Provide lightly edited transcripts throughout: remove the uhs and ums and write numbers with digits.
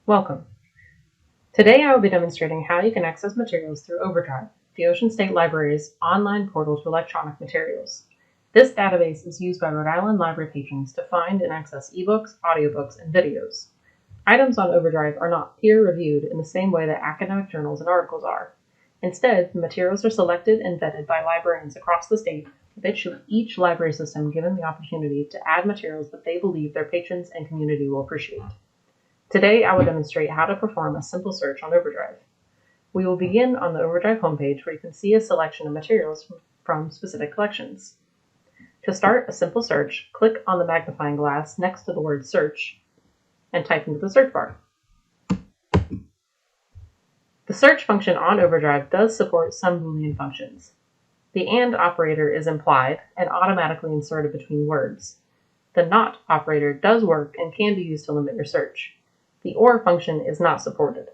Welcome. Today I will be demonstrating how you can access materials through Overdrive, the Ocean State Library's online portal to electronic materials. This database is used by Rhode Island library patrons to find and access ebooks, audiobooks, and videos. Items on Overdrive are not peer-reviewed in the same way that academic journals and articles are. Instead, the materials are selected and vetted by librarians across the state, with each library system given the opportunity to add materials that they believe their patrons and community will appreciate. Today, I will demonstrate how to perform a simple search on Overdrive. We will begin on the Overdrive homepage where you can see a selection of materials from specific collections. To start a simple search, click on the magnifying glass next to the word search and type into the search bar. The search function on Overdrive does support some Boolean functions. The AND operator is implied and automatically inserted between words. The NOT operator does work and can be used to limit your search. The OR function is not supported.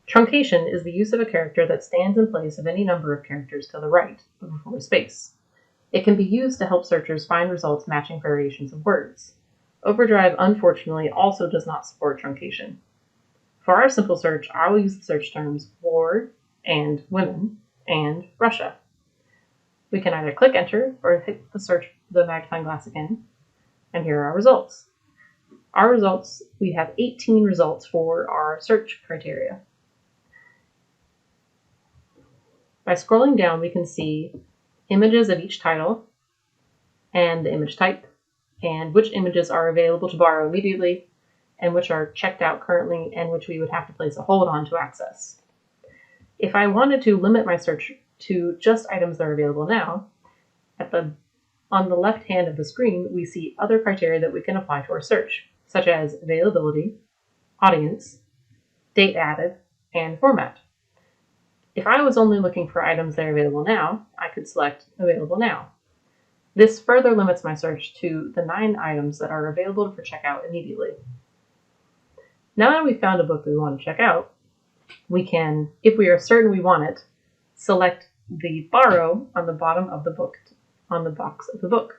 Truncation is the use of a character that stands in place of any number of characters to the right, but before a space. It can be used to help searchers find results matching variations of words. Overdrive, unfortunately, also does not support truncation. For our simple search, I will use the search terms war and women and Russia. We can either click enter or hit the magnifying glass again, and here are our results. Our results, we have 18 results for our search criteria. By scrolling down, we can see images of each title and the image type, and which images are available to borrow immediately, and which are checked out currently, and which we would have to place a hold on to access. If I wanted to limit my search to just items that are available now, on the left hand of the screen, we see other criteria that we can apply to our search, such as availability, audience, date added, and format. If I was only looking for items that are available now, I could select Available Now. This further limits my search to the 9 items that are available for checkout immediately. Now that we've found a book that we want to check out, we can, if we are certain we want it, select the Borrow on the bottom of the book, on the box of the book.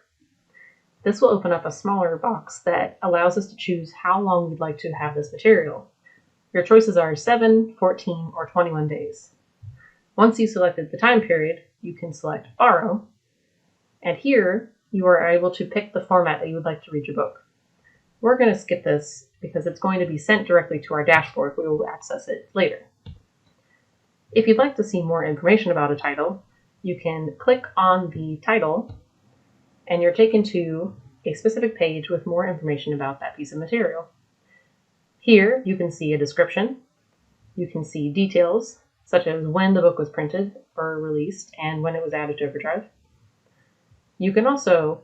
This will open up a smaller box that allows us to choose how long we'd like to have this material. Your choices are 7, 14, or 21 days. Once you've selected the time period, you can select Borrow, and here you are able to pick the format that you would like to read your book. We're going to skip this because it's going to be sent directly to our dashboard. We will access it later. If you'd like to see more information about a title, you can click on the title and you're taken to a specific page with more information about that piece of material. Here you can see a description, you can see details such as when the book was printed or released and when it was added to Overdrive. You can also,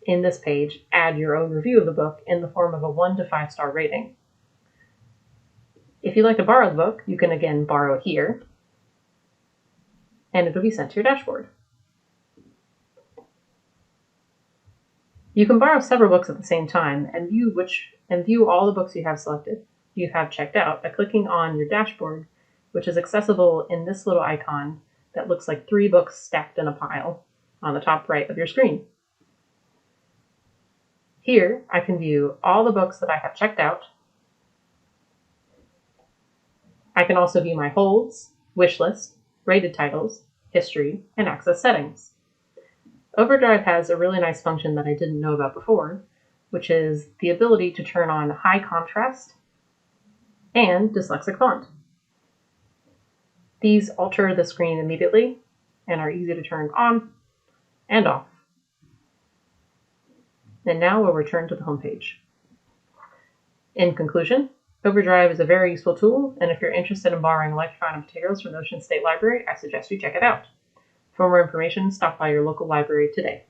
in this page, add your own review of the book in the form of a 1 to 5 star rating. If you'd like to borrow the book, you can again borrow it here, and it'll be sent to your dashboard. You can borrow several books at the same time and view all the books you have checked out by clicking on your dashboard, which is accessible in this little icon that looks like 3 books stacked in a pile on the top right of your screen. Here, I can view all the books that I have checked out. I can also view my holds, wish list, rated titles, history, and access settings. Overdrive has a really nice function that I didn't know about before, which is the ability to turn on high contrast and dyslexic font. These alter the screen immediately and are easy to turn on and off. And now we'll return to the homepage. In conclusion, Overdrive is a very useful tool, and if you're interested in borrowing electronic materials from the Ocean State Library, I suggest you check it out. For more information, stop by your local library today.